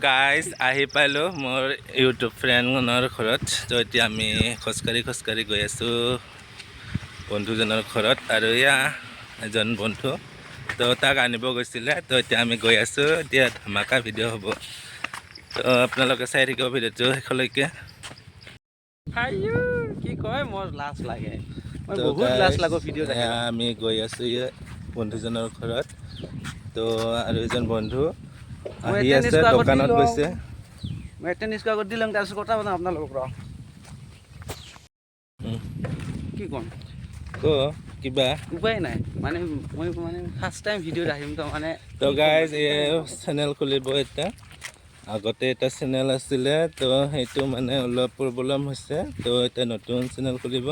Guys আহি পালোঁ মোৰ ইউটিউব ফ্ৰেণ্ডজনৰ ঘৰত। তো এতিয়া আমি খোজকাঢ়ি গৈ আছোঁ বন্ধুজনৰ ঘৰত। আৰু এয়া এজন বন্ধু, তো তাক আনিব গৈছিলে। তো এতিয়া আমি গৈ আছোঁ, এতিয়া ধামাকা ভিডিঅ' হ'ব। তো আপোনালোকে চাই থাকিব ভিডিঅ'টো শেষলৈকে। কি কয় মোৰ লাজ লাগে, মই তো বহুত লাজ লাগো ভিডিঅ'ত আহিব। আমি গৈ আছোঁ বন্ধুজনৰ ঘৰত। তো আৰু এজন বন্ধু মই আহি এটেন্ডেন্স আছে, আগত দোকানত দিলোঁ, গৈছে। মই এটেন্ডেন্স আগত দিলোঁ, তাৰপিছত কথা পাতাম আপোনালোকক ৰ। কি ক'ম কিবা উপায় নাই, মানে মই ফাৰ্ষ্ট টাইম ভিডিঅ'ত আহিম তো মানে। তো গাইজ এই চেনেল খুলিব এতিয়া। আগতে এটা চেনেল আছিলে, তো সেইটো মানে অলপ প্ৰব্লেম হৈছে। তো এতিয়া নতুন চেনেল খুলিব।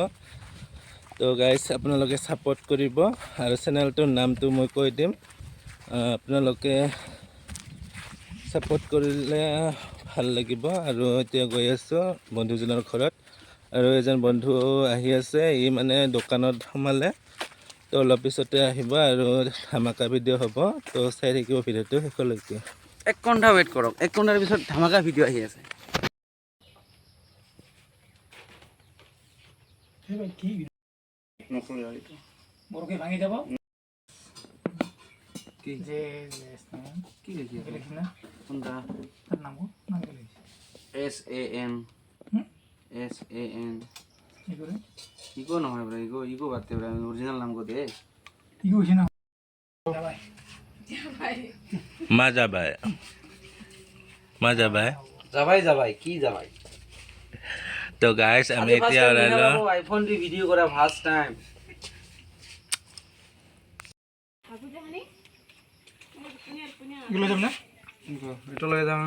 তো গাইজ আপোনালোকে ছাপোৰ্ট কৰিব, আৰু চেনেলটোৰ নামটো মই কৈ দিম। আপোনালোকে ছাপোৰ্ট কৰিলে ভাল লাগিব। আৰু এতিয়া গৈ আছোঁ বন্ধুজনৰ ঘৰত, আৰু এজন বন্ধু আহি আছে, ই মানে দোকানত সোমালে। তো অলপ পিছতে আহিব আৰু ধামাকা ভিডিঅ' হ'ব। তো চাই থাকিব ভিডিঅ'টো শেষলৈকে। 1 ঘণ্টা ৱেইট কৰক, 1 ঘণ্টাৰ পিছত ধামাকা ভিডিঅ' আহি আছে। বৰকে ভাঙি যাব কি যে কি লিখি আছে লিখি না কোনটা? তার নামও নাম লিখি SAN কি করে ইগো নহয় ব্রা, ইগো বাদতে ব্রা, অরিজিনাল নাম কো দে। ইগো হইছে না যাবাই কি যাবাই। তো গাইজ আমি এতিয়া ওলালো। আইফোন দি ভিডিও কৰা ফাৰ্স্ট টাইম। এগুলো যাব না এটা লয়ে যাম।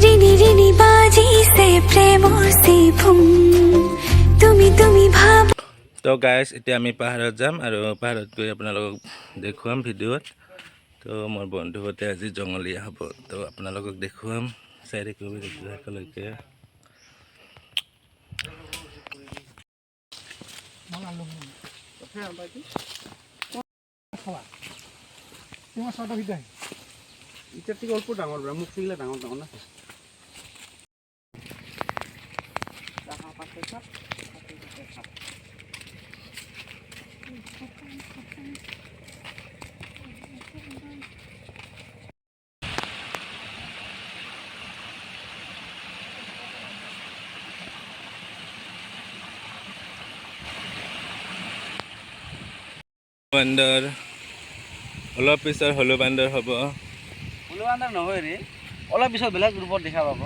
ৰিনি ৰিনি বাজিছে প্ৰেমৰ চিফুং তুমি ভাব। তো গাইজ এতিয়া আমি পাহাৰত যাম, আৰু পাহাৰত গৈ আপোনালোকক দেখুৱাম ভিডিঅ'ত। তো মোৰ বন্ধুহঁতে আজি জঙলীয়া হ'ব, তো আপোনালোকক দেখুৱাম। চাই থাকিব ভিডিঅ'টো শেষলৈকে। তোমাৰ ছটা ভিতৰে ইটাৰ থেকে অল্প ডাঙৰ ব্ৰা, মুখ ফিগলে ডাঙৰ ডাঙৰ না। বান্দৰ অলপ পিছত হলু বান্দৰ হ'ব। অনুবান্ধৰ নহয় ৰে, অলপ পিছত বেলেগ গ্ৰুপত দেখা পাব।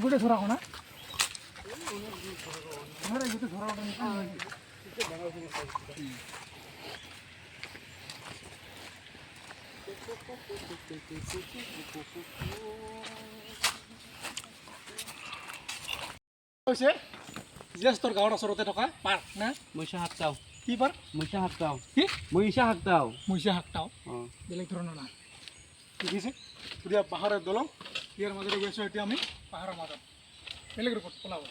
গোটে ধৰা না ধৰা গোটে ধৰা হৈছে জ্যেষ্ঠৰ গাঁৱৰ ওচৰতে থকা পাৰ্ক না মইছা হাকটাও। কি পাৰ্ক মইছা হাকটাও। কি মইছা হাকটাও। মহিষা হাকটাও অঁ বেলেগ ধৰণৰ না দেখিছে ধুনীয়া পাহাৰৰ দলং, ইয়াৰ মাজতে গৈছোঁ এতিয়া আমি পাহাৰৰ মাজত বেলেগ ৰূপত পলাব।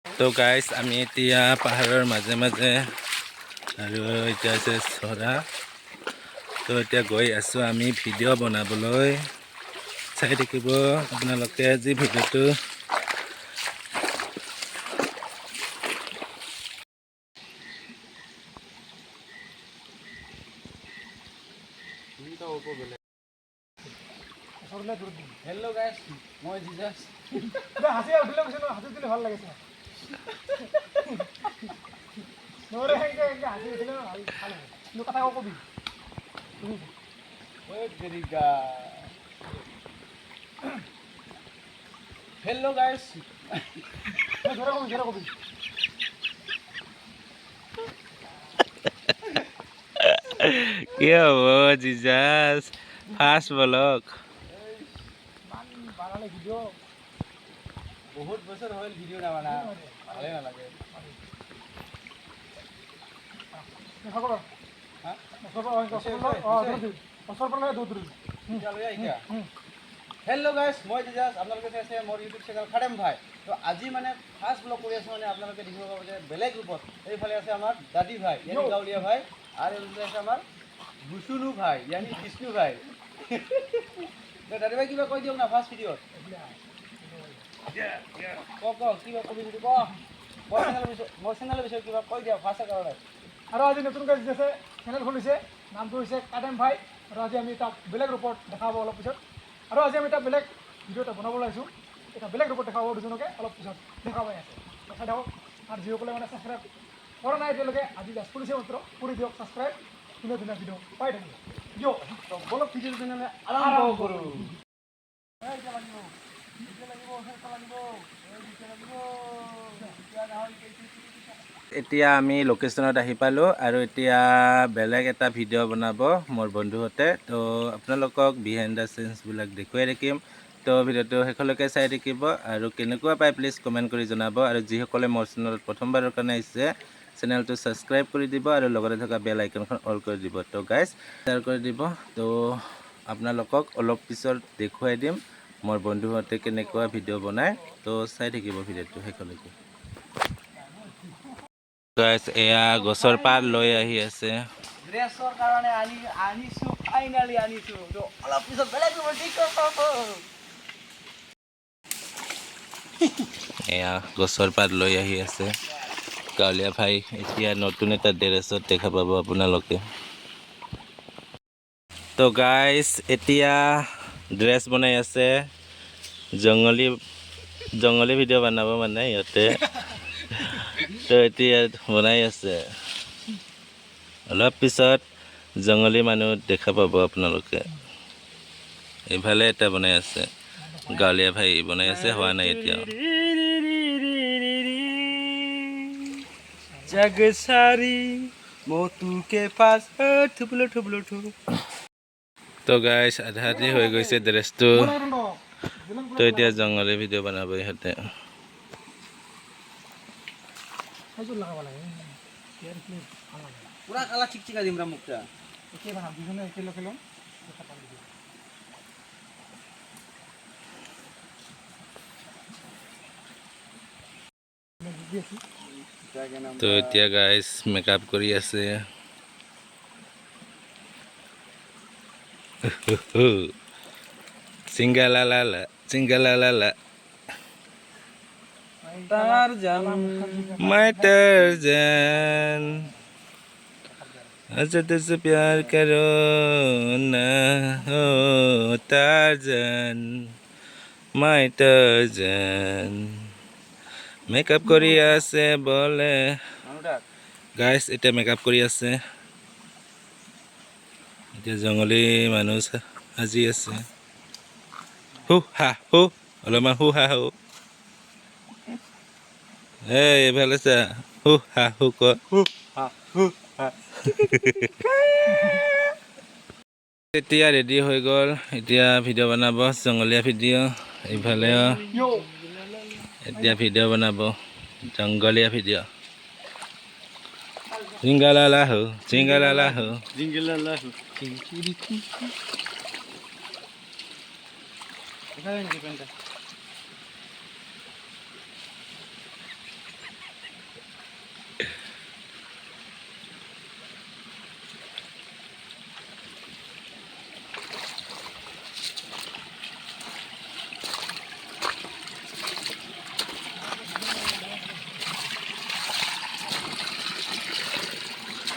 তো গাইজ আমি এতিয়া পাহাৰৰ মাজে মাজে, আৰু এতিয়া আছে চৰা। তো এতিয়া গৈ আছোঁ আমি ভিডিঅ' বনাবলৈ চাই থাকিব আপোনালোকে আজি ভিডিঅ'টো হেল্ল' গাইছ মই জিজাছ হাসি উঠিলে কৈছে ন হাসি দিলে ভাল লাগিছে নৰে হেংকে হেংকে হাসি উঠিলে ভাল ভাল হয় কিন্তু কথা কবি ঐ গৰিগা হেল্ল' গাইছ জোৰে কবি কি হ'ব জিজাছ ফাৰ্ষ্ট ব্লগ ইমান বানালে ভিডিঅ' বহুত বছৰ হ'ল ভিডিঅ' নাবনা ভালে নালাগে খবৰ হা ওচৰ পৰা দূৰ দূৰ হেল্ল' গাইছ মই জিজাছ আপোনালোকে চাইছে মোৰ ইউটিউব চেনেল খাদেম ভাই তো আজি মানে ফাৰ্ষ্ট ব্লগ কৰি আছোঁ মানে আপোনালোকে দেখিব পাব যে বেলেগ ৰূপত এইফালে আছে আমাৰ দাদী ভাই ইয়ানি গাঁৱলীয়া ভাই আৰু এইফালে আছে আমাৰ বুচুলু ভাই ইয়ানি বিষ্ণু ভাই দাদী ভাই কিবা কৈ দিয়ক না ফাৰ্ষ্ট ভিডিঅ'ত কওক কিবা কবি যদি ক মোৰ চেনেলৰ বিষয়ে কিবা কৈ দিয়া ফাৰ্ষ্টৰ কাৰণে আৰু আজি নতুনকৈ আছে চেনেল খুলিছে নামটো হৈছে কাদেম ভাই আৰু আজি আমি তাক বেলেগ ৰূপত দেখাব অলপ পিছত আৰু আজি আমি এটা বেলেগ ভিডিঅ' এটা বনাব ওলাইছোঁ এটা বেলেগ ৰূপত দেখাব দুজনকে অলপ পিছত দেখা পাই আছে দেখাই থাকক আৰু যিসকলে মানে ছাবস্ক্ৰাইব কৰা নাই এতিয়ালৈকে আজি জাষ্ট কৰিছে মাত্ৰ কৰি দিয়ক ছাবস্ক্ৰাইব ধুনীয়া ধুনীয়া ভিডিঅ' পাই থাকিব দিয়ক বলক ভিডিঅ'টো তেনেহ'লে আৰম্ভ কৰোঁ এতিয়া আমি লোকেশ্যনত আহি পালোঁ আৰু এতিয়া বেলেগ এটা ভিডিঅ' বনাব মোৰ বন্ধুহঁতে তো আপোনালোকক বিহাইণ্ড দ্য চিনছবিলাক দেখুৱাই থাকিম তো ভিডিঅ'টো শেষলৈকে চাই থাকিব আৰু কেনেকুৱা পায় প্লিজ কমেণ্ট কৰি জনাব আৰু যিসকলে মোৰ চেনেলত প্ৰথমবাৰৰ কাৰণে আহিছে চেনেলটো ছাবস্ক্ৰাইব কৰি দিব আৰু লগতে থকা বেল আইকনখন অল কৰি দিব তো গাইজ শ্বেয়াৰ কৰি দিব তো আপোনালোকক অলপ পিছত দেখুৱাই দিম মোৰ বন্ধুহঁতে কেনেকুৱা ভিডিঅ' বনায় তো চাই থাকিব ভিডিঅ'টো শেষলৈকে গাইজ এয়া গছৰ পাত লৈ আহি আছে ড্ৰেছৰ কাৰণে আনিছোঁ ফাইনেলি আনিছোঁ তো অলপ পিছত বেলেগ এয়া গছৰ পাত লৈ আহি আছে গাঁৱলীয়া ভাই এতিয়া নতুন এটা ড্ৰেছত দেখা পাব আপোনালোকে তো গাইজ এতিয়া ড্ৰেছ বনাই আছে জংগলী ভিডিঅ' বনাব মানে সিহঁতে তো এতিয়া বনাই আছে অলপ পিছত জংগলী মানুহ দেখা পাব আপোনালোকে এইফালে এটা বনাই আছে গাঁৱলীয়া ভাই বনাই আছে হোৱা নাই এতিয়া जग सारी मोतू के पास ठुबलो ठुबलो ठुब তো গাইজ আধা আধি হৈ গৈছে ড্ৰেছটো তো এতিয়া জংগলী ভিডিঅ' বনাব ইহঁতে লগাব লাগে पूरा काला चिकचिका दिम रा मुखटा একে বানাম দুজনে একেলগে ল'ম তো এতিয়া গাইজ মেকআপ কৰি আছে চিংগালালা टारजन मैं टारजन अच्छा तुझसे प्यार करो ना हो टारजन मैं टारजन মেকআপ কৰি আছে বলে গাইজ এতিয়া মেকআপ কৰি আছে এতিয়া জংগলী মানুহ সাজি আছে হু হা হু অলপমান হু হা হু এইফালে চা হু হা হু ক এতিয়া ৰেডি হৈ গ'ল এতিয়া ভিডিঅ' বনাব জংগলীয়া ভিডিঅ' এইফালে এতিয়া ভিডিঅ' বনাব জংগলীয়া ভিডিঅ' চিংগালালা হো চিংগালালা হো जिंगलाला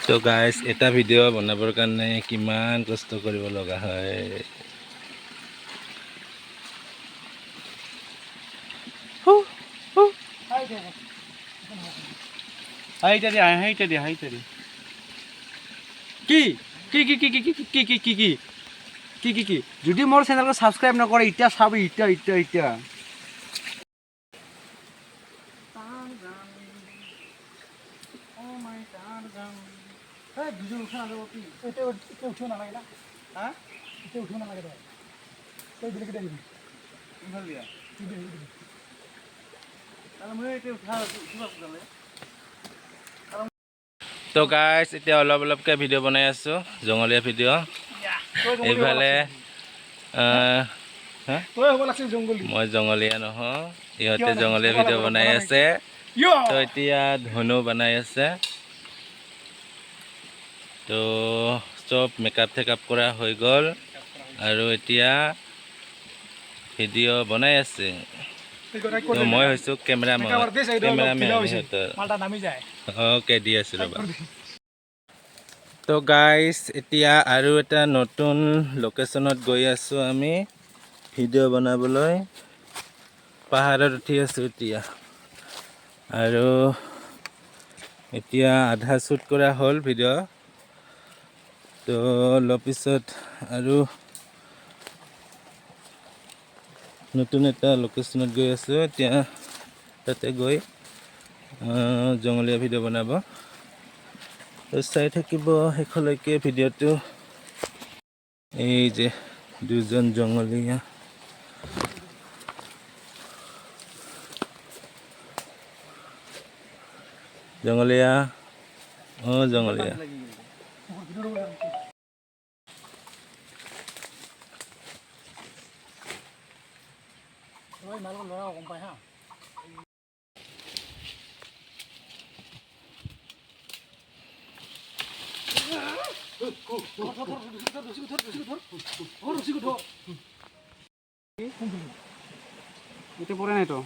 তো গাইজ এটা ভিডিঅ' বনাবৰ কাৰণে কিমান কষ্ট কৰিব লগা হয়। হাইটা দিয়া হাইটা দিয়া হাইটা দিয়া কি কি কি কি কি কি কি কি কি কি কি কি কি যদি মোৰ চেনেলটো ছাবস্ক্ৰাইব নকৰে এতিয়া চাব এতিয়া এতিয়া এতিয়া এই ভিডিঅ' উঠা নাযাব কি এতিয়া উঠিব নালাগে না হা এতিয়া উঠিব নালাগে তই তই বেলেগ এটা দিবি ভাল দিয়া দিবি দিবি তাহলে মই এতিয়া উঠা কিবা বুজালে তো গাইজ এতিয়া অলপ অলপকৈ ভিডিঅ' বনাই আছোঁ, জঙলীয়া ভিডিঅ'। এইফালে তই হ'ব লাগিছিল জংগলী মই জঙলীয়া নহয়, ইহঁতে জঙলীয়া ভিডিঅ' বনাই আছে। তো এতিয়া ধনু বনাই আছে। তো চব মেকআপ চেকআপ কৰা হৈ গ'ল আৰু এতিয়া ভিডিঅ' বনাই আছে। তো মই হৈছোঁ কেমেৰামেন সিহঁতৰ। মালটা নামি যায় অ'কে দি আছোঁ ৰ'বা। তো গাইজ এতিয়া আৰু এটা নতুন লোকেশ্যনত গৈ আছোঁ আমি ভিডিঅ' বনাবলৈ। পাহাৰত উঠি আছোঁ এতিয়া আৰু এতিয়া আধা শ্বুট কৰা হ'ল ভিডিঅ'। তো অলপ পিছত আৰু নতুন এটা লোকেশ্যনত গৈ আছোঁ এতিয়া, তাতে গৈ জঙলীয়া ভিডিঅ' বনাব। তো চাই থাকিব শেষলৈকে ভিডিঅ'টো। এই যে দুজন জঙলীয়া জঙলীয়া জঙলীয়া তই মালক ল'ৰা গম পাই হা এটা পৰে নাই তো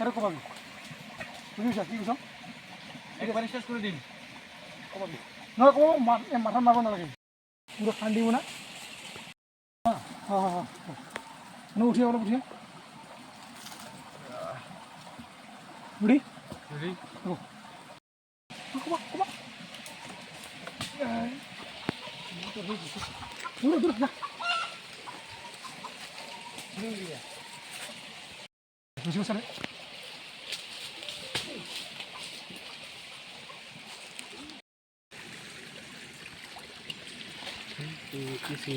আৰু ক'বাবি বুজিছা কি কৈছ একবাৰ শেষ কৰে দিন ক'বাবি নহয় ক'ব মাথা মাৰিব নালাগে পুৰা খান্দিব না উঠিয়া অলপ উঠিয়া বুঢ়ী ক'বা ক'বা বুজি পাইছানে কিছু